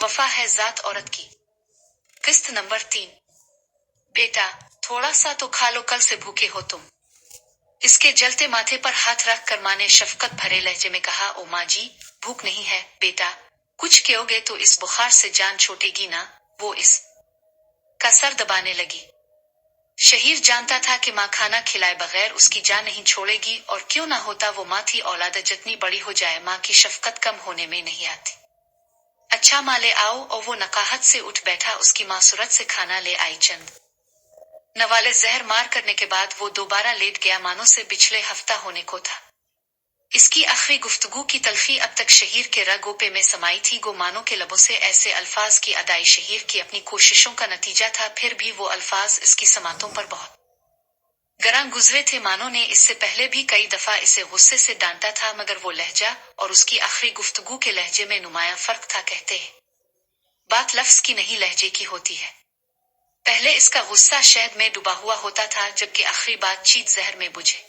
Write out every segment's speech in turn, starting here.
वफा है जात औरत की। किस्त नंबर 3। बेटा, थोड़ा सा तो खा लो, कल से भूखे हो तुम। इसके जलते माथे पर हाथ रख कर माँ ने शफकत भरे लहजे में कहा, ओ माँ जी, भूख नहीं है बेटा, कुछ कहोगे तो इस बुखार से जान छूटेगी ना। वो इस का सर दबाने लगी। शहीर जानता था कि माँ खाना खिलाए बगैर उसकी जान नहीं छोड़ेगी, और क्यों ना होता, वो माँ थी, औलाद जितनी बड़ी हो जाए माँ की शफकत कम होने में नहीं आती। अच्छा माँ ले आओ, और वो नकाहत से उठ बैठा। उसकी माँ सूरत से खाना ले आई। चंद नवाले जहर मार करने के बाद वो दोबारा लेट गया, मानो से पिछले हफ्ता होने को था। इसकी आखिरी गुफ्तगू की तलखी अब तक शहीर के रगोपे में समाई थी। गो मानो के लबों से ऐसे अल्फाज की अदाई शहीर की अपनी कोशिशों का नतीजा था, फिर भी वो अल्फाज इसकी समातों पर बहुत गरां गुजरे थे। मानो ने इससे पहले भी कई दफा इसे गुस्से से डांटा था, मगर वो लहजा और उसकी आखिरी गुफ्तगू के लहजे में नुमाया फर्क था। कहते हैं, बात लफ्ज की नहीं लहजे की होती है। पहले इसका गुस्सा शहद में डूबा हुआ होता था, जबकि आखिरी बातचीत जहर में बुझे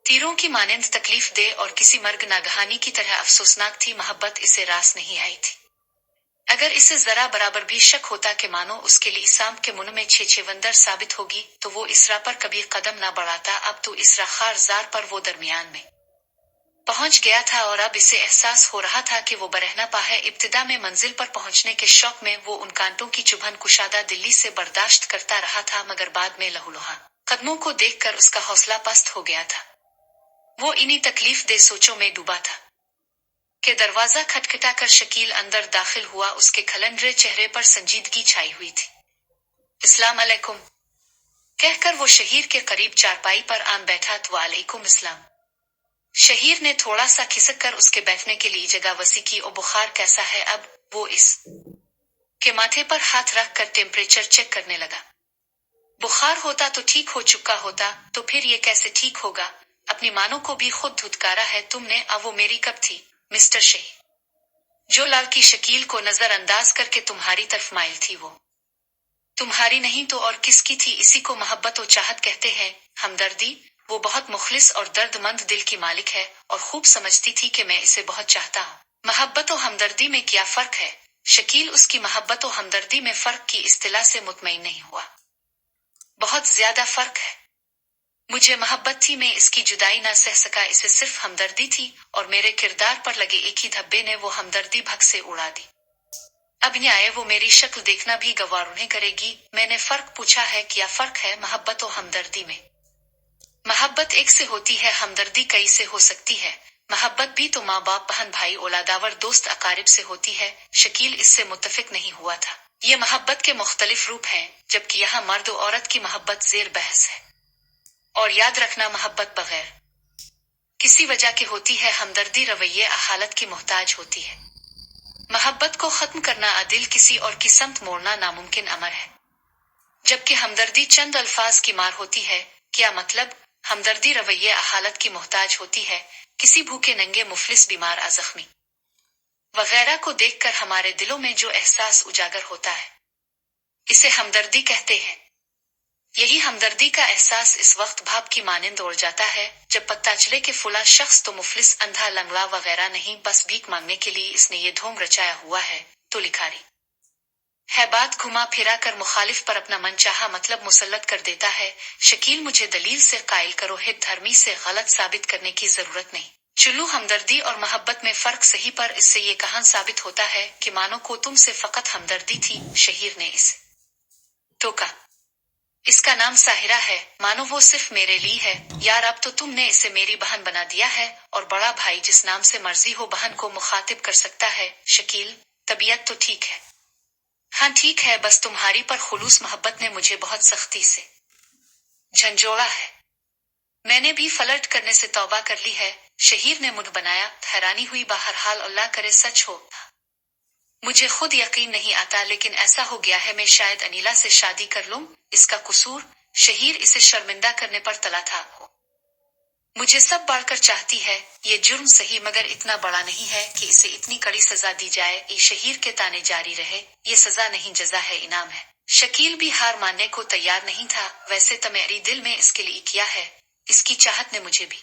तीरों की मानंद तकलीफ दे और किसी मर्ग नागहानी की तरह अफसोसनाक थी। मोहब्बत इसे रास नहीं आई थी। अगर इसे जरा बराबर भी शक होता कि मानो उसके लिए सांप के मुंह में छेवंदर साबित होगी, तो वो इसरा पर कभी कदम ना बढ़ाता। अब तो इसरा खार जार पर वो दरमियान में पहुंच गया था, और अब इसे एहसास हो रहा था कि वो बरहना पा है। इब्तिदा में मंजिल पर पहुंचने के शौक में वो उन कांटों की चुभन कुशादा दिल्ली से बर्दाश्त करता रहा था, मगर बाद में लहूलुहान कदमों को देखकर उसका हौसला पस्त हो गया था। वो इन्हीं तकलीफ दे सोचों में डूबा था कि दरवाजा खटखटाकर शकील अंदर दाखिल हुआ। उसके खलंडरे चेहरे पर संजीदगी छाई हुई थी। इस्लाम अलैकुम कहकर वो शहीर के करीब चारपाई पर आन बैठा। तो वालेकुम इस्लाम। शहीर ने थोड़ा सा खिसक कर उसके बैठने के लिए जगह वसी की। ओ बुखार कैसा है अब? वो इस के माथे पर हाथ रख कर टेम्परेचर चेक करने लगा। बुखार होता तो ठीक हो चुका होता, तो फिर ये कैसे ठीक होगा? अपनी मानों को भी खुद धुतकारा है तुमने। अब वो मेरी कब थी मिस्टर शहीर? जो लाल की शकील को नजरअंदाज करके तुम्हारी तरफ माइल थी, वो तुम्हारी नहीं तो और किसकी थी? इसी को मोहब्बत और चाहत कहते हैं, हमदर्दी। वो बहुत मुखलिस और दर्दमंद दिल की मालिक है, और खूब समझती थी कि मैं इसे बहुत चाहता हूँ। मोहब्बत और हमदर्दी में क्या फर्क है? शकील उसकी मोहब्बत और हमदर्दी में फर्क की इस्तिला से मुतमईन नहीं हुआ। बहुत ज्यादा फर्क है। मुझे मोहब्बत थी, मैं इसकी जुदाई ना सह सका। इसे सिर्फ हमदर्दी थी, और मेरे किरदार पर लगे एक ही धब्बे ने वो हमदर्दी भग से उड़ा दी। अब न्याय वो मेरी शक्ल देखना भी गवार उन्हें करेगी। मैंने फर्क पूछा है, क्या फर्क है मोहब्बत और हमदर्दी में? मोहब्बत एक से होती है, हमदर्दी कई से हो सकती है। मोहब्बत भी तो माँ बाप, बहन भाई, औलादावर, दोस्त, अकारिब से होती है। शकील इससे मुत्तफिक नहीं हुआ था। ये मोहब्बत के मुख्तलिफ रूप हैं, जबकि यहाँ मर्द और औरत की मोहब्बत जेर बहस है। और याद रखना, मोहब्बत बगैर किसी वजह के होती है, हमदर्दी रवैये हालत की मोहताज होती है। मोहब्बत को खत्म करना अदिल, किसी और की समत मोड़ना नामुमकिन अमर है, जबकि हमदर्दी चंद अल्फाज की मार होती है। क्या मतलब? हमदर्दी रवैये हालत की मोहताज होती है, किसी भूखे नंगे, मुफलिस, बीमार, जख्मी वगैरह को देखकर हमारे दिलों में जो एहसास उजागर होता है, इसे हमदर्दी कहते हैं। यही हमदर्दी का एहसास इस वक्त भाप की मानिंद उड़ जाता है, जब पता चले कि फुला शख्स तो मुफलिस, अंधा, लंगड़ा वगैरह नहीं, बस भीख मांगने के लिए इसने ये ढोंग रचाया हुआ है। तो लिखारी है बात घुमा फिरा कर मुखालिफ पर अपना मनचाहा मतलब मुसल्लत कर देता है। शकील, मुझे दलील से कायल करो, हित धर्मी से गलत साबित करने की जरूरत नहीं। चुल्लू, हमदर्दी और मोहब्बत में फर्क सही, पर इससे ये कहां साबित होता है कि मानो को तुमसे फकत हमदर्दी थी? शहीर ने इसे टोका। इसका नाम साहिरा है, मानो वो सिर्फ मेरे लिए है। यार, अब तो तुमने इसे मेरी बहन बना दिया है, और बड़ा भाई जिस नाम से मर्जी हो बहन को मुखातिब कर सकता है। शकील, तबीयत तो ठीक है? हाँ ठीक है, बस तुम्हारी पर खुलूस मोहब्बत ने मुझे बहुत सख्ती से झंझोड़ा है। मैंने भी फ्लर्ट करने से तौबा कर ली है। शहीर ने मुंह बनाया। हैरानी हुई, बहरहाल अल्लाह करे सच हो। मुझे खुद यकीन नहीं आता, लेकिन ऐसा हो गया है, मैं शायद अनीला से शादी कर लूं। इसका कसूर? शहीर इसे शर्मिंदा करने पर तला था। मुझे सब बढ़कर चाहती है। ये जुर्म सही, मगर इतना बड़ा नहीं है कि इसे इतनी कड़ी सजा दी जाए। ये शहीर के ताने जारी रहे। ये सजा नहीं, जजा है, इनाम है। शकील भी हार मानने को तैयार नहीं था। वैसे तो मेरी दिल में इसके लिए किया है, इसकी चाहत ने मुझे भी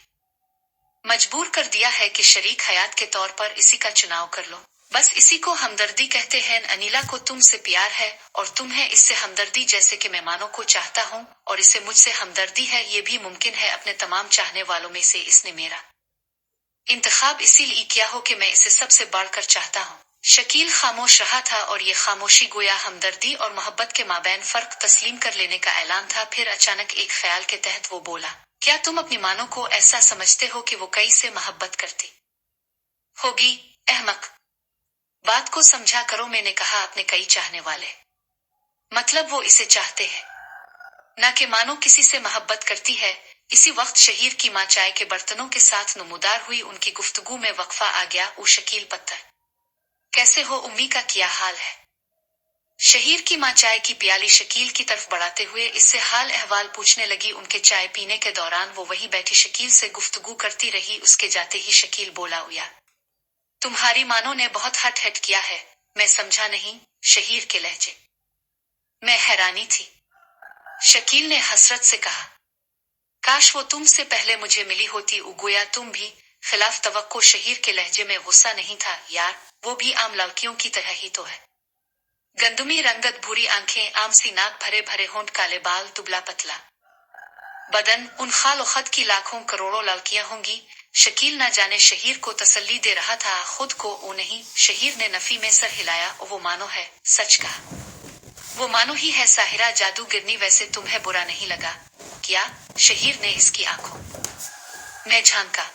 मजबूर कर दिया है कि शरीक हयात के तौर पर इसी का चुनाव कर लो। बस इसी को हमदर्दी कहते हैं। अनिला को तुमसे प्यार है और तुम्हें इससे हमदर्दी, जैसे कि मैं मानो को चाहता हूँ और इसे मुझसे हमदर्दी है। ये भी मुमकिन है अपने तमाम चाहने वालों में से इसने मेरा इंतखाब इसीलिए किया हो कि मैं इसे सबसे बढ़कर चाहता हूँ। शकील खामोश रहा था और ये खामोशी गोया हमदर्दी और मोहब्बत के माबैन फर्क तस्लीम कर लेने का ऐलान था। फिर अचानक एक ख्याल के तहत वो बोला, क्या तुम अपनी मानो को ऐसा समझते हो कि वो कई से मोहब्बत करती होगी? अहमक, बात को समझा करो। मैंने कहा अपने कई चाहने वाले, मतलब वो इसे चाहते हैं, ना कि मानो किसी से मोहब्बत करती है। इसी वक्त शहीर की माँ चाय के बर्तनों के साथ नुमदार हुई। उनकी गुफ्तगू में वक्फा आ गया। ओ शकील पत्थर, कैसे हो? उम्मी का क्या हाल है? शहीर की माँ चाय की प्याली शकील की तरफ बढ़ाते हुए इससे हाल अहवाल पूछने लगी। उनके चाय पीने के दौरान वो वहीं बैठी शकील से गुफ्तगू करती रही। उसके जाते ही शकील बोला, उया, तुम्हारी मानो ने बहुत हट किया है। मैं समझा नहीं। शहीर के लहजे में हैरानी थी। शकील ने हसरत से कहा, काश वो तुमसे पहले मुझे मिली होती। उगोया तुम भी खिलाफ तवक्को। शहीर के लहजे में गुस्सा नहीं था। यार, वो भी आम लड़कियों की तरह ही तो है। गंदुमी रंगत, भूरी आंखें, आम सी नाक, भरे भरे होंठ, काले बाल, दुबला पतला बदन। उन खाल खत की लाखों करोड़ों लड़कियां होंगी। शकील न जाने शहीर को तसल्ली दे रहा था, खुद को ओ नहीं। शहीर ने नफी में सर हिलाया। वो मानो है, सच कहा, वो मानो ही है। साहिरा जादूगिरनी, वैसे तुम्हें बुरा नहीं लगा क्या? शहीर ने इसकी आंखों में झांका।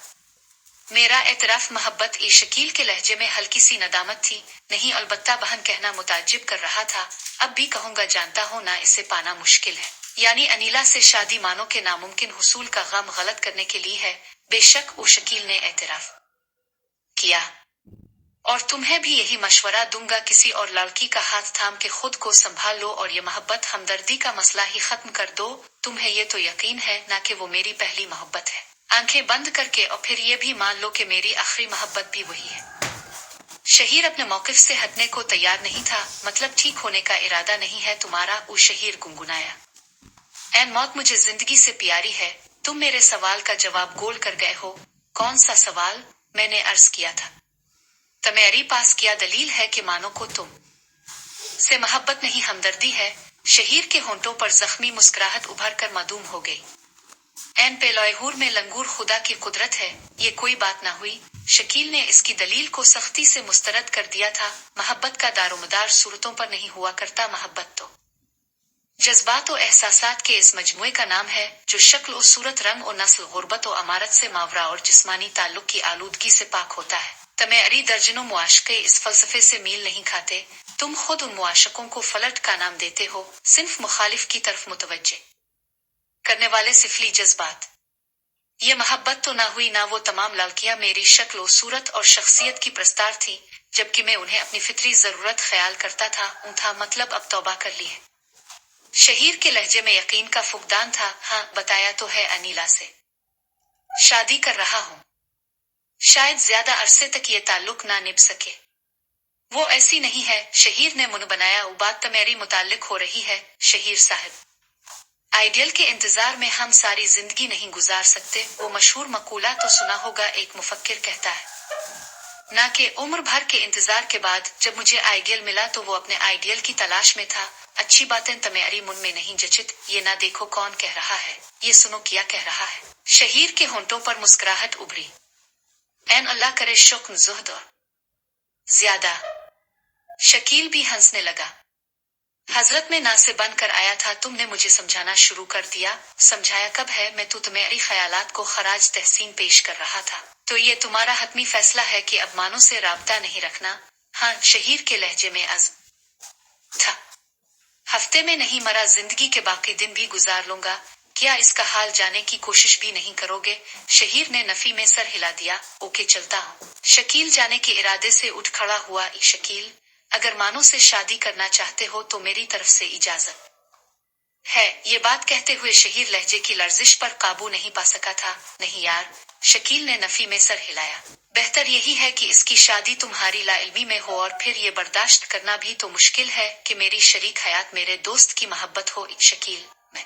मेरा एतराफ मोहब्बत। ए शकील के लहजे में हल्की सी नदामत थी। नहीं, अलबत्ता बहन कहना मुताज्जिब कर रहा था। अब भी कहूंगा, जानता हो ना, इसे पाना मुश्किल है। यानी अनीला से शादी मानो के नामुमकिन हुसूल का गम गलत करने के लिए है। बेशक, ओ शकील ने एतराफ किया। और तुम्हें भी यही मशवरा दूंगा, किसी और लड़की का हाथ थाम के खुद को संभाल लो और ये मोहब्बत हमदर्दी का मसला ही खत्म कर दो। तुम्हें ये तो यकीन है ना कि वो मेरी पहली मोहब्बत है, आंखें बंद करके, और फिर ये भी मान लो कि मेरी आखिरी मोहब्बत भी वही है। शहीर अपने मौकिफ से हटने को तैयार नहीं था। मतलब ठीक होने का इरादा नहीं है तुम्हारा? उ शहीर गुनगुनाया। ऐन मौत, मुझे जिंदगी से प्यारी है। तुम मेरे सवाल का जवाब गोल कर गए हो। कौन सा सवाल? मैंने अर्ज किया था, तुम्हारी पास क्या दलील है कि मानो को तुम से मोहब्बत नहीं हमदर्दी है? शहीर के होंठों पर जख्मी मुस्कुराहट उभर कर मादूम हो गई। एन पेलोयहूर में लंगूर, खुदा की कुदरत है, ये कोई बात ना हुई। शकील ने इसकी दलील को सख्ती से मुस्तरद कर दिया था। मोहब्बत का दारोमदार सूरतों पर नहीं हुआ करता। मोहब्बत तो जज्बात और एहसासात के इस मजमुए का नाम है, जो शक्ल और सूरत, रंग और नस्ल, गुर्बत और अमारत से मावरा और जिस्मानी ताल्लुक की आलूदगी से पाक होता है। तमेरी दर्जनों मुआशके इस फलसफे से मील नहीं खाते। तुम खुद उन मुआशकों को फलट का नाम देते हो, सिर्फ मुखालिफ की तरफ मुतवज्जे करने वाले सिफली जज्बात। ये मोहब्बत तो ना हुई। ना वो तमाम लड़कियां मेरी शक्ल और सूरत और शख्सियत की प्रस्तार थी, जबकि मैं उन्हें अपनी फितरी जरूरत ख्याल करता था। था मतलब अब तौबा कर ली है। शहीर के लहजे में यकीन का फुकदान था। हाँ, बताया तो है, अनीला से शादी कर रहा हूँ। शायद ज्यादा अरसे तक ये ताल्लुक ना निभ सके। वो ऐसी नहीं है। शहीर ने मुन बनाया। वो बात तुम्हारी मुताल्लिक हो रही है शहीर साहब। आइडियल के इंतजार में हम सारी जिंदगी नहीं गुजार सकते। वो मशहूर मकूला तो सुना होगा, एक मुफक्किर कहता है, ना कि उम्र भर के इंतजार के बाद जब मुझे आइडियल मिला तो वो अपने आइडियल की तलाश में था। अच्छी बातें तुम्हारी मुन में नहीं जचित। ये ना देखो कौन कह रहा है, ये सुनो क्या कह रहा है। शहीर के होंठों पर मुस्कुराहट उभरी। एन अल्लाह करे शुक्र जुहद और ज्यादा। शकील भी हंसने लगा। हजरत में ना से बनकर आया था। तुमने मुझे समझाना शुरू कर दिया। समझाया कब है? मैं तो तुम्हारी ख्यालात को खराज तहसीन पेश कर रहा था। तो ये तुम्हारा हतमी फैसला है कि अब मानो से राबता नहीं रखना? हाँ, शहीर के लहजे में अज़्म था। हफ्ते में नहीं मरा, जिंदगी के बाकी दिन भी गुजार लूंगा। क्या इसका हाल जाने की कोशिश भी नहीं करोगे? शहीर ने नफी में सर हिला दिया। ओके, चलता हूँ। शकील जाने के इरादे से उठ खड़ा हुआ। शकील, अगर मानो से शादी करना चाहते हो तो मेरी तरफ से इजाजत है। ये बात कहते हुए शहीर लहजे की लर्जिश पर काबू नहीं पा सका था। नहीं यार, शकील ने नफी में सर हिलाया। बेहतर यही है कि इसकी शादी तुम्हारी लाइल्मी में हो, और फिर ये बर्दाश्त करना भी तो मुश्किल है कि मेरी शरीक हयात मेरे दोस्त की मोहब्बत हो। शकील, मैं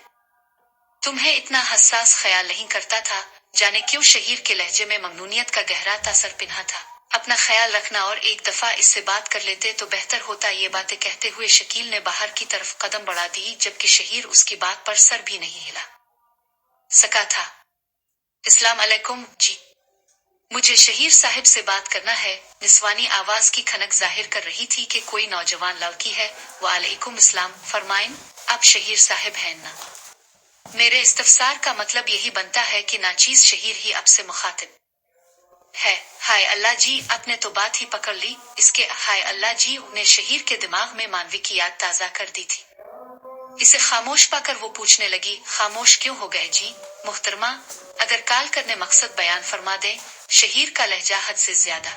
तुम्हें इतना हसास ख्याल नहीं करता था। जाने क्यों शहीर के लहजे में ममनूनियत का गहरा तासर पिन्हा था। अपना ख्याल रखना और एक दफा इससे बात कर लेते तो बेहतर होता। ये बातें कहते हुए शकील ने बाहर की तरफ कदम बढ़ा दी, जबकि शहीर उसकी बात पर सर भी नहीं हिला सका था। अस्सलाम अलैकुम जी, मुझे शहीर साहब से बात करना है। निस्वानी आवाज की खनक जाहिर कर रही थी कि कोई नौजवान लड़की है। वालेकुम अस्सलाम, फरमाइन, आप शहीर साहब हैं ना? मेरे इस्तफसार का मतलब यही बनता है कि नाचीज शहीर ही आपसे मुखातिब है। हाय अल्लाह जी, आपने तो बात ही पकड़ ली। इसके हाय अल्लाह जी ने शहीर के दिमाग में मानवी की याद ताजा कर दी थी। इसे खामोश पाकर वो पूछने लगी, खामोश क्यों हो गए जी मुहतरमा? अगर काल करने मकसद बयान फरमा दे। शहीर का लहजा हद से ज्यादा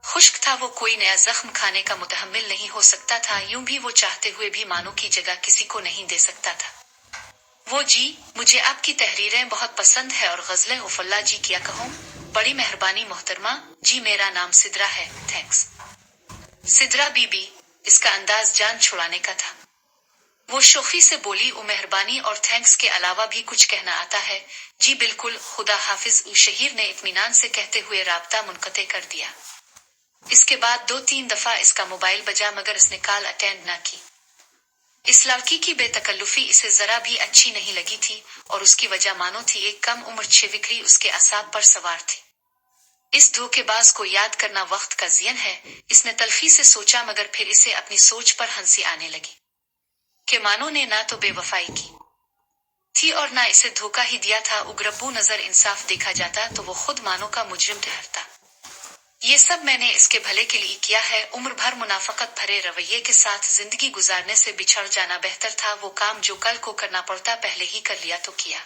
खुश्क था। वो कोई नया जख्म खाने का मुतहम्मिल नहीं हो सकता था। यूं भी वो चाहते हुए भी मानो की जगह किसी को नहीं दे सकता था। वो जी, मुझे आपकी तहरीरें बहुत पसंद है और गजलें उफल्ला जी क्या कहूँ। बड़ी मेहरबानी मोहतरमा जी, मेरा नाम सिद्रा है। थैंक्स सिद्रा बीबी। इसका अंदाज जान छुड़ाने का था। वो शोखी से बोली, ओ मेहरबानी और थैंक्स के अलावा भी कुछ कहना आता है? जी बिल्कुल, खुदा हाफिज। शहीर ने इत्मीनान से कहते हुए राब्ता मुनक़ते कर दिया। इसके बाद 2-3 दफा इसका मोबाइल बजा, मगर इसने कॉल अटेंड न की। इस लड़की की बेतकल्लुफी इसे जरा भी अच्छी नहीं लगी थी, और उसकी वजह मानो थी एक कम उम्र छेविकरी उसके असाब पर सवार थी। इस धोखेबाज को याद करना वक्त का जियन है, इसने तलखी से सोचा, मगर फिर इसे अपनी सोच पर हंसी आने लगी कि मानो ने ना तो बेवफाई की थी और ना इसे धोखा ही दिया था। उग्रब्बू नजर इंसाफ देखा जाता तो वो खुद मानो का मुजरिम ठहरता। ये सब मैंने इसके भले के लिए किया है। उम्र भर मुनाफकत भरे रवैये के साथ जिंदगी गुजारने से बिछड़ जाना बेहतर था। वो काम जो कल को करना पड़ता पहले ही कर लिया तो किया।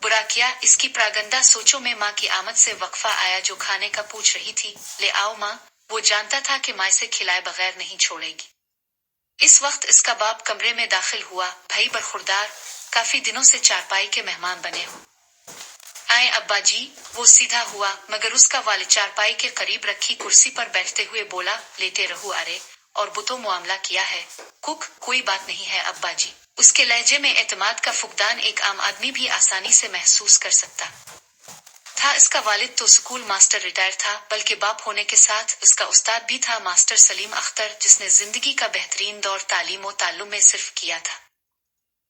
बुरा किया। इसकी प्रागंदा सोचों में माँ की आमद से वक्फा आया, जो खाने का पूछ रही थी। ले आओ माँ। वो जानता था कि माँ इसे खिलाए बगैर नहीं छोड़ेगी। इस वक्त इसका बाप कमरे में दाखिल हुआ। भाई बरखुरदार, काफी दिनों से चारपाई के मेहमान बने हो। आए अब्बा जी। वो सीधा हुआ, मगर उसका वालिद चारपाई के करीब रखी कुर्सी पर बैठते हुए बोला, लेते रहो। अरे और बुतो मामला किया है कुक? कोई बात नहीं है अब्बा जी। उसके लहजे में एतमाद का फुकदान एक आम आदमी भी आसानी से महसूस कर सकता था। इसका वालिद तो स्कूल मास्टर रिटायर था, बल्कि बाप होने के साथ उसका उस्ताद भी था, मास्टर सलीम अख्तर, जिसने जिंदगी का बेहतरीन दौर तालीम और ताल्लुम में सिर्फ किया था।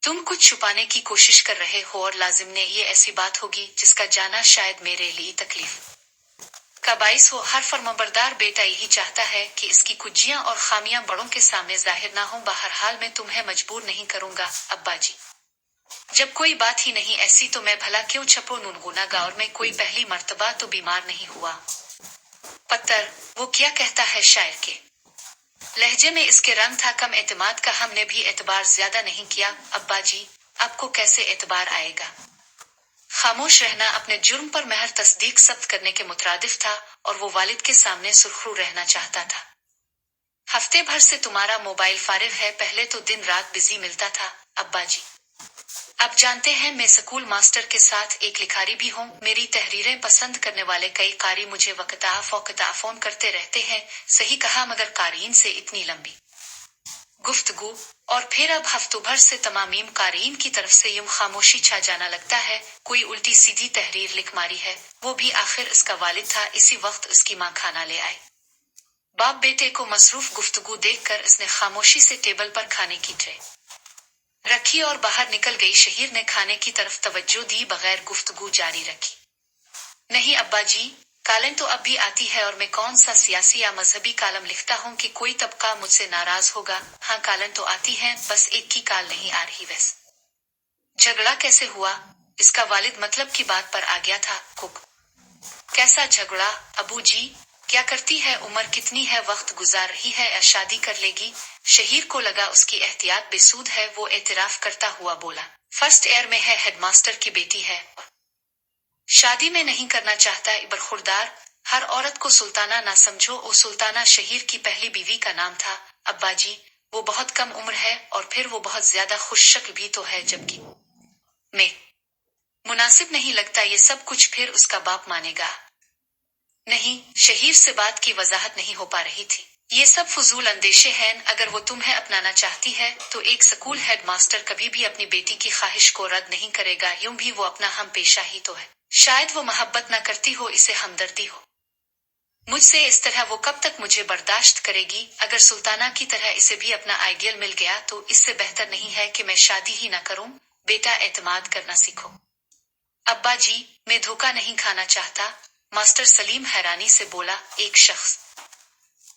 तुम कुछ छुपाने की कोशिश कर रहे हो, और लाजिम ने ये ऐसी बात होगी जिसका जाना शायद मेरे लिए तकलीफ का बाइस हो। हर फर्माबरदार बेटा यही चाहता है कि इसकी कुज्जियां और खामियां बड़ों के सामने जाहिर ना हो। बहरहाल मैं तुम्हें मजबूर नहीं करूंगा अब्बा जी। जब कोई बात ही नहीं ऐसी तो मैं भला क्यों छपो नुनगुना गाँव में कोई पहली मर्तबा तो बीमार नहीं हुआ। पत्थर, वो क्या कहता है शायर के लहजे में इसके रंग था कम एतमाद का। हमने भी एतबार ज्यादा नहीं किया अब्बा जी। आपको कैसे एतबार आएगा? खामोश रहना अपने जुर्म पर महर तस्दीक सब्त करने के मुतरादिफ था, और वो वालिद के सामने सुरखरू रहना चाहता था। हफ्ते भर से तुम्हारा मोबाइल फारिग है, पहले तो दिन रात बिजी मिलता था अब्बा जी। अब जानते हैं मैं स्कूल मास्टर के साथ एक लिखारी भी हूँ। मेरी तहरीरें पसंद करने वाले कई कारी मुझे वक्ता फोन करते रहते हैं। सही कहा, मगर कारीन से इतनी लंबी गुफ्तगू और फिर अब हफ्तों भर से तमामीम कारीन की तरफ से यूं खामोशी छा जाना लगता है कोई उल्टी सीधी तहरीर लिख मारी है। वो भी आखिर इसका वालिद था। इसी वक्त उसकी माँ खाना ले आई। बाप बेटे को मसरूफ गुफ्तगू देखकर इसने खामोशी से टेबल पर खाने की ट्रे रखी और बाहर निकल गई। शहीर ने खाने की तरफ तवज्जो दी बगैर गुफ्तगू जारी रखी। नहीं अब्बा जी, कालम तो अब भी आती है, और मैं कौन सा सियासी या मजहबी कालम लिखता हूँ कि कोई तबका मुझसे नाराज होगा। हाँ कालम तो आती है, बस एक की काल नहीं आ रही। वैसे झगड़ा कैसे हुआ? इसका वालिद मतलब की बात पर आ गया था। कुक, कैसा झगड़ा अबू जी? क्या करती है? उम्र कितनी है? वक्त गुजार रही है या शादी कर लेगी? शहीर को लगा उसकी एहतियात बेसूद है। वो एतराफ करता हुआ बोला, फर्स्ट ईयर में है, हेडमास्टर की बेटी है, शादी में नहीं करना चाहता। बरखुरदार, हर औरत को सुल्ताना ना समझो। ओ सुल्ताना शहीर की पहली बीवी का नाम था अब्बा जी। वो बहुत कम उम्र है, और फिर वो बहुत ज्यादा खुश शक्ल भी तो है, जबकि मैं मुनासिब नहीं लगता ये सब कुछ। फिर उसका बाप मानेगा नहीं। शहीर से बात की वजाहत नहीं हो पा रही थी। ये सब फजूल अंदेशे हैं। अगर वो तुम्हें अपनाना चाहती है तो एक स्कूल हेड मास्टर कभी भी अपनी बेटी की ख्वाहिश को रद्द नहीं करेगा। यूं भी वो अपना हम पेशा ही तो है। शायद वो मोहब्बत न करती हो, इसे हमदर्दी हो। मुझसे इस तरह वो कब तक मुझे बर्दाश्त करेगी? अगर सुल्ताना की तरह इसे भी अपना आइडियल मिल गया तो इससे बेहतर नहीं है कि मैं शादी ही न करूं। बेटा, एतमाद करना सीखो। अब्बा जी, मैं धोखा नहीं खाना चाहता, मास्टर सलीम हैरानी से बोला। एक शख्स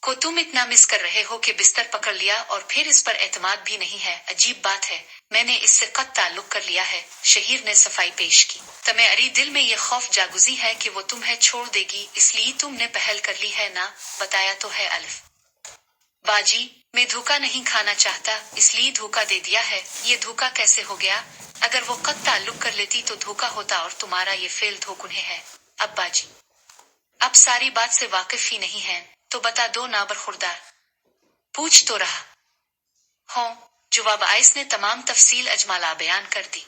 को तुम इतना मिस कर रहे हो कि बिस्तर पकड़ लिया और फिर इस पर एतमाद भी नहीं है? अजीब बात है, मैंने इससे कत ताल्लुक कर लिया है। शहीर ने सफाई पेश की। तुम्हारी दिल में ये खौफ जागुजी है कि वो तुम्हें छोड़ देगी, इसलिए तुमने पहल कर ली है ना? बताया तो है अल्फ बाजी, मैं धोखा नहीं खाना चाहता, इसलिए धोखा दे दिया है। ये धोखा कैसे हो गया? अगर वो कत ताल्लुक कर लेती तो धोखा होता और तुम्हारा ये फेल धोखुन्हे है। अब्बा जी अब सारी बात से वाकिफ ही नहीं है, तो बता दो ना बरखुरदार। पूछ तो रहा हो। जवाब आइस ने तमाम तफसील अजमाला बयान कर दी।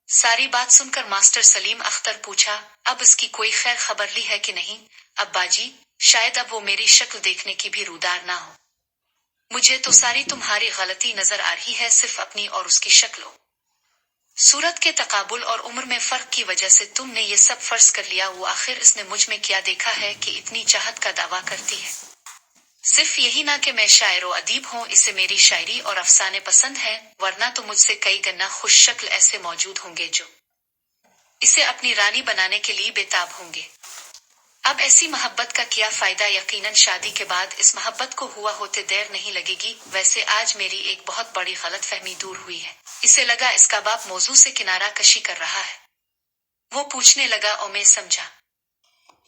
सारी बात सुनकर मास्टर सलीम अख्तर पूछा, अब इसकी कोई खैर खबर ली है कि नहीं? अब्बा जी, शायद अब वो मेरी शक्ल देखने की भी रूदार ना हो। मुझे तो सारी तुम्हारी गलती नजर आ रही है, सिर्फ अपनी और उसकी शक्लों सूरत के तकाबुल और उम्र में फर्क की वजह से तुमने ये सब फर्ज कर लिया। वो आखिर इसने मुझ में क्या देखा है कि इतनी चाहत का दावा करती है? सिर्फ यही ना कि मैं शायर व अदीब हूँ, इसे मेरी शायरी और अफसाने पसंद है, वरना तो मुझसे कई गन्ना खुश शक्ल ऐसे मौजूद होंगे जो इसे अपनी रानी बनाने के लिए बेताब होंगे। अब ऐसी मोहब्बत का क्या फायदा? यकीनन शादी के बाद इस मोहब्बत को हुआ होते देर नहीं लगेगी। वैसे आज मेरी एक बहुत बड़ी गलतफहमी दूर हुई है। इसे लगा इसका बाप मौजू से किनारा कशी कर रहा है। वो पूछने लगा, और मैं समझा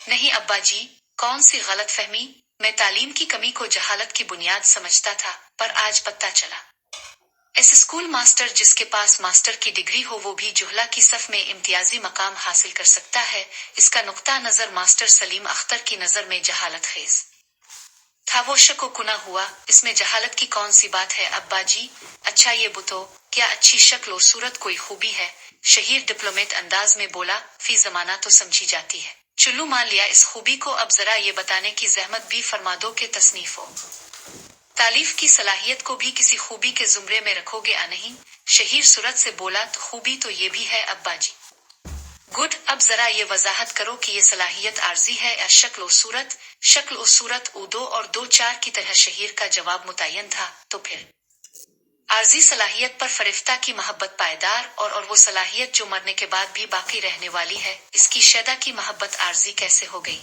नहीं अब्बा जी, कौन सी गलतफहमी? मैं तालीम की कमी को जहालत की बुनियाद समझता था, पर आज पता चला इस स्कूल मास्टर जिसके पास मास्टर की डिग्री हो वो भी जुहला की सफ में इम्तियाजी मकाम हासिल कर सकता है। इसका नुक्ता नजर मास्टर सलीम अख्तर की नजर में जहालत खेज था। वो शको कुना हुआ, इसमें जहालत की कौन सी बात है अब्बा जी? अच्छा ये बुतो, क्या अच्छी शक्ल और सूरत कोई खूबी है? शहीर डिप्लोमेट अंदाज में बोला। फी जमाना तो समझी जाती है, चुल्लू मान लिया इस खूबी को, अब जरा ये बताने की जहमत भी फरमा दो कि तसनीफो तालीफ की सलाहियत को भी किसी खूबी के जुमरे में रखोगे या नहीं? शहीर सूरत से बोला, तो खूबी तो ये भी है अब्बा जी। गुड, अब जरा ये वजाहत करो कि ये सलाहियत आर्जी है या शक्ल और सूरत? शक्ल और सूरत दो और दो चार की तरह शहीर का जवाब मुतय्यन था। तो फिर आर्जी सलाहियत पर फरिफ्ता की मोहब्बत पायदार और वो सलाहियत जो मरने के बाद भी बाकी रहने वाली है, इसकी शैदा की मोहब्बत आर्जी कैसे हो गई?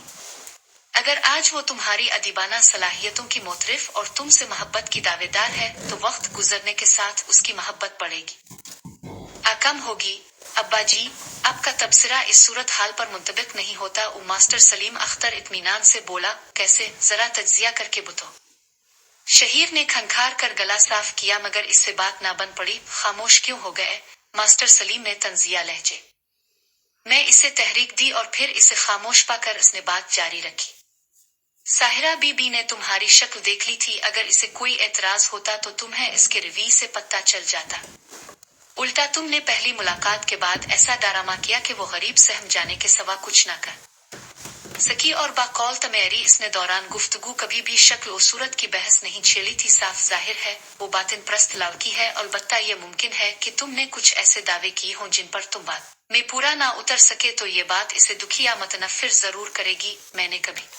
अगर आज वो तुम्हारी अदीबाना सलाहियतों की मोतरिफ और तुमसे मोहब्बत की दावेदार है, तो वक्त गुजरने के साथ उसकी मोहब्बत बढ़ेगी, कम होगी। अब्बा जी, आपका तबसरा इस सूरत हाल पर मुंतबिक नहीं होता। मास्टर सलीम अख्तर इत्मीनान से बोला, कैसे? जरा तज्जिया करके बुतो। शहीर ने खंखार कर गला साफ किया, मगर इससे बात ना बन पड़ी। खामोश क्यों हो गए? मास्टर सलीम ने तंजिया लहजे मैं इसे तहरीक दी और फिर इसे खामोश पाकर इसने बात जारी रखी। साहिरा बीबी ने तुम्हारी शक्ल देख ली थी, अगर इसे कोई एतराज होता तो तुम्हें इसके रवैये से पता चल जाता। उल्टा तुमने पहली मुलाकात के बाद ऐसा डरामा किया कि वो गरीब सहम जाने के सिवा कुछ न कर सकी। और बाकौल तमेरी इसने दौरान गुफ्तगू कभी भी शक्ल और सूरत की बहस नहीं छेड़ी थी। साफ जाहिर है वो बातिन प्रस्त लड़की है। अलबत्ता ये मुमकिन है कि तुमने कुछ ऐसे दावे किए हों जिन पर तुम बात में पूरा ना उतर सके, तो ये बात इसे दुखी या मतनफिर जरूर करेगी। मैंने कभी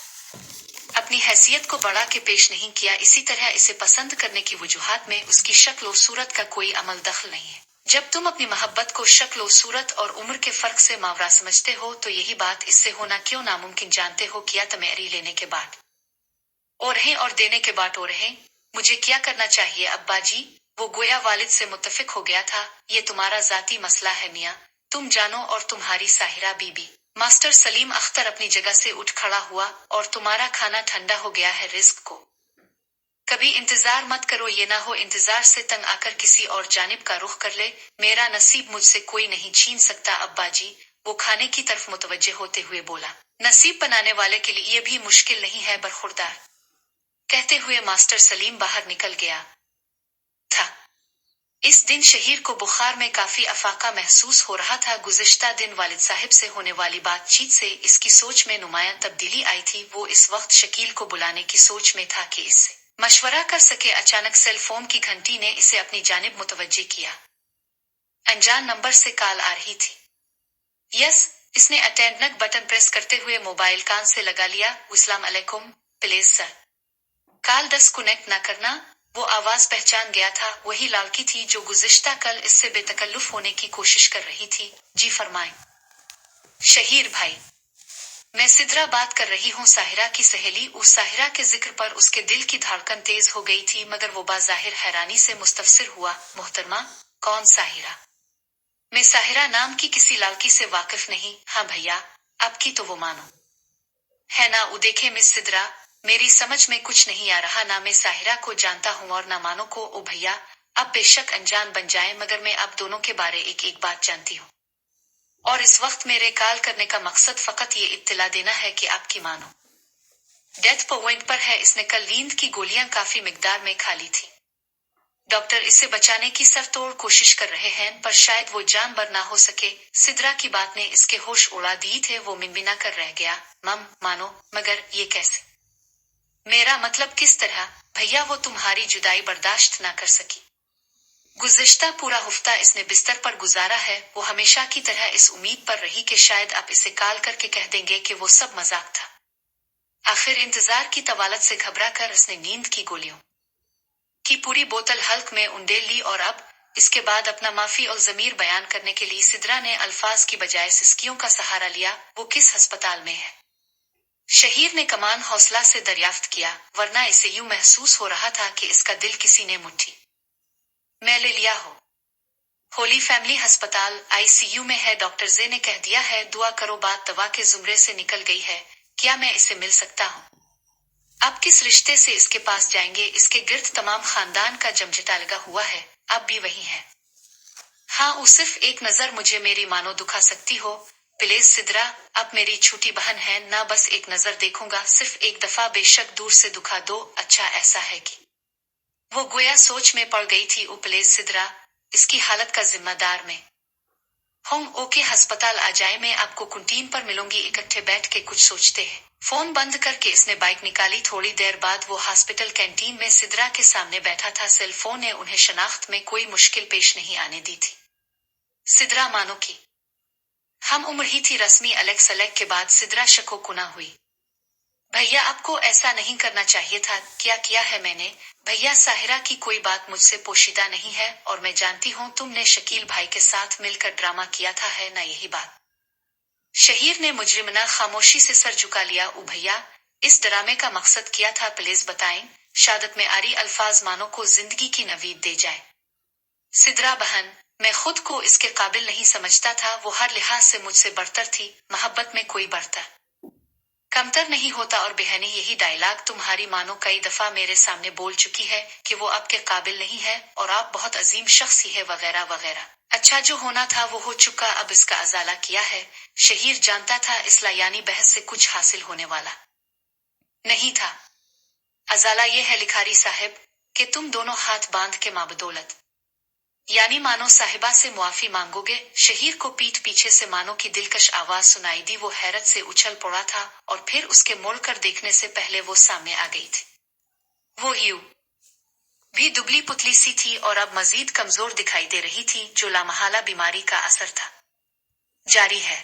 अपनी हैसियत को बढ़ा के पेश नहीं किया, इसी तरह इसे पसंद करने की वजूहात में उसकी शक्ल और सूरत का कोई अमल दखल नहीं है। जब तुम अपनी मोहब्बत को शक्ल और सूरत और उम्र के फर्क से मावरा समझते हो, तो यही बात इससे होना क्यों नामुमकिन जानते हो? किया तमेरी लेने के बाद और रहें और देने के बाद और रहें। मुझे क्या करना चाहिए अब्बा जी? वो गोया वालिद से मुत्तफिक हो गया था। ये तुम्हारा जाती मसला है मियाँ, तुम जानो और तुम्हारी साहिरा बीबी। मास्टर सलीम अख्तर अपनी जगह से उठ खड़ा हुआ, और तुम्हारा खाना ठंडा हो गया है। रिस्क को कभी इंतजार मत करो, ये ना हो इंतजार से तंग आकर किसी और जानिब का रुख कर ले। मेरा नसीब मुझसे कोई नहीं छीन सकता अब्बा जी। वो खाने की तरफ मुतवज्जे होते हुए बोला। नसीब बनाने वाले के लिए ये भी मुश्किल नहीं है बरखुरदार। कहते हुए मास्टर सलीम बाहर निकल गया था। इस दिन शहीर को बुखार में काफी अफाका महसूस हो रहा था। गुज़िश्ता दिन वालिद साहिब से होने वाली बातचीत से इसकी सोच में नुमायां तब्दीली आई थी। वो इस वक्त शकील को बुलाने की सोच में था कि इससे मशवरा कर सके। अचानक सेल फोन की घंटी ने इसे अपनी जानिब मुतवज्जे किया। अनजान नंबर से कॉल आ रही थी। यस, اس نے اٹینڈنگ بٹن پریس کرتے ہوئے موبائل کان سے لگا لیا۔ السلام علیکم پلیز سر، کال ڈسکنیکٹ نہ کرنا۔ وہ آواز پہچان گیا تھا، وہی لڑکی تھی جو گزشتہ کل اس سے بے تکلف ہونے کی کوشش کر رہی تھی۔ جی فرمائیں شہیر بھائی، میں سدرا بات کر رہی ہوں، ساحرہ کی سہیلی۔ اس ساحرہ کے ذکر پر اس کے دل کی دھڑکن تیز ہو گئی تھی، مگر وہ بظاہر حیرانی سے مستفسر ہوا۔ محترمہ، کون ساحرہ؟ میں ساحرہ نام کی کسی لڑکی سے واقف نہیں۔ ہاں بھیا، آپ کی تو وہ مانو ہے نا۔ دیکھیں مس سدرا، میری سمجھ میں کچھ نہیں آ رہا، نہ میں ساحرہ کو جانتا ہوں اور نہ مانو کو۔ او بھیا، اب بے شک انجان بن جائیں، مگر میں آپ دونوں کے بارے ایک بات جانتی ہوں، اور اس وقت میرے کال کرنے کا مقصد فقط یہ اطلاع دینا ہے کہ آپ کی مانو ڈیتھ پوائنٹ پر ہے۔ اس نے کل نیند کی گولیاں کافی مقدار میں کھا لی تھی۔ ڈاکٹر اسے بچانے کی سر توڑ کوشش کر رہے ہیں، پر شاید وہ جان بر نہ ہو سکے۔ سدرا کی بات نے اس کے ہوش اڑا دیے تھے، وہ منمنا کر رہ گیا۔ مانو، مگر یہ کیسے؟ میرا مطلب کس طرح؟ بھیا، وہ تمہاری جدائی برداشت نہ کر سکی۔ گزشتہ پورا ہفتہ اس نے بستر پر گزارا ہے۔ وہ ہمیشہ کی طرح اس امید پر رہی کہ شاید آپ اسے کال کر کے کہہ دیں گے کہ وہ سب مذاق تھا۔ آخر انتظار کی طوالت سے گھبرا کر اس نے نیند کی گولیوں کی پوری بوتل حلق میں انڈیل لی، اور اب اس کے بعد اپنا معافی اور ضمیر بیان کرنے کے لیے سدرا نے الفاظ کی بجائے سسکیوں کا سہارا لیا۔ وہ کس ہسپتال میں ہے؟ شہیر نے کمان حوصلہ سے دریافت کیا، ورنہ اسے یوں محسوس ہو رہا تھا کہ اس کا دل کسی نے مٹھی میں لے لیا ہو۔ ہولی فیملی ہسپتال آئی سی یو میں ہے، ڈاکٹر زے نے کہہ دیا ہے۔ دعا کرو بات دوا کے زمرے سے نکل گئی ہے۔ کیا میں اسے مل سکتا ہوں؟ آپ کس رشتے سے اس کے پاس جائیں گے؟ اس کے گرد تمام خاندان کا جمجھٹا لگا ہوا ہے، آپ بھی وہی ہیں۔ ہاں، وہ صرف ایک نظر مجھے میری مانو دکھا سکتی ہو۔ پلیز سدرا، آپ میری چھوٹی بہن ہیں نا، بس ایک نظر دیکھوں گا، صرف ایک دفعہ، بے شک دور سے دکھا دو۔ اچھا ایسا ہے کہ وہ گویا سوچ میں پڑ گئی تھی۔ او پلیز سدرا، اس کی حالت کا ذمہ دار میں ہوں۔ اوکے، ہسپتال آ جائے، میں آپ کو کنٹین پر ملوں گی۔ اکٹھے بیٹھ کے کچھ سوچتے ہیں۔ فون بند کر کے اس نے بائک نکالی۔ تھوڑی دیر بعد وہ ہاسپٹل کینٹین میں سدرا کے سامنے بیٹھا تھا۔ سیل فون نے انہیں شناخت میں کوئی مشکل پیش نہیں آنے دی تھی۔ سدرا مانو کی ہم عمر ہی تھی۔ رسمی الیکس کے بعد سدرا شک و کناں ہوئی۔ بھیا، آپ کو ایسا نہیں کرنا چاہیے تھا۔ کیا کیا ہے میں نے؟ بھیا، ساحرہ کی کوئی بات مجھ سے پوشیدہ نہیں ہے، اور میں جانتی ہوں تم نے شکیل بھائی کے ساتھ مل کر ڈرامہ کیا تھا، ہے نا یہی بات؟ شہیر نے مجرمانہ خاموشی سے سر جھکا لیا۔ او بھیا، اس ڈرامے کا مقصد کیا تھا، پلیز بتائیں۔ شہادت میں آری الفاظ مانو کو زندگی کی نوید دے جائے۔ سدرا بہن، میں خود کو اس کے قابل نہیں سمجھتا تھا، وہ ہر لحاظ سے مجھ سے برتر تھی۔ محبت میں کوئی برتر کمتر نہیں ہوتا، اور بہنیں یہی ڈائلاگ تمہاری مانو کئی دفعہ میرے سامنے بول چکی ہے کہ وہ آپ کے قابل نہیں ہے، اور آپ بہت عظیم شخص ہی ہے، وغیرہ وغیرہ۔ اچھا، جو ہونا تھا وہ ہو چکا، اب اس کا ازالہ کیا ہے؟ شہیر جانتا تھا اصلاح یعنی بحث سے کچھ حاصل ہونے والا نہیں تھا۔ ازالہ یہ ہے لکھاری صاحب کہ تم دونوں ہاتھ باندھ کے مابدولت یعنی مانو صاحبہ سے معافی مانگو گے۔ شہیر کو پیچھے سے مانو کی دلکش آواز سنائی دی۔ وہ حیرت سے اچھل پڑا تھا، اور پھر اس کے مڑ کر دیکھنے سے پہلے وہ سامنے آ گئی تھی۔ وہ یوں بھی دبلی پتلی سی تھی، اور اب مزید کمزور دکھائی دے رہی تھی، جو لامحالہ بیماری کا اثر تھا۔ جاری ہے۔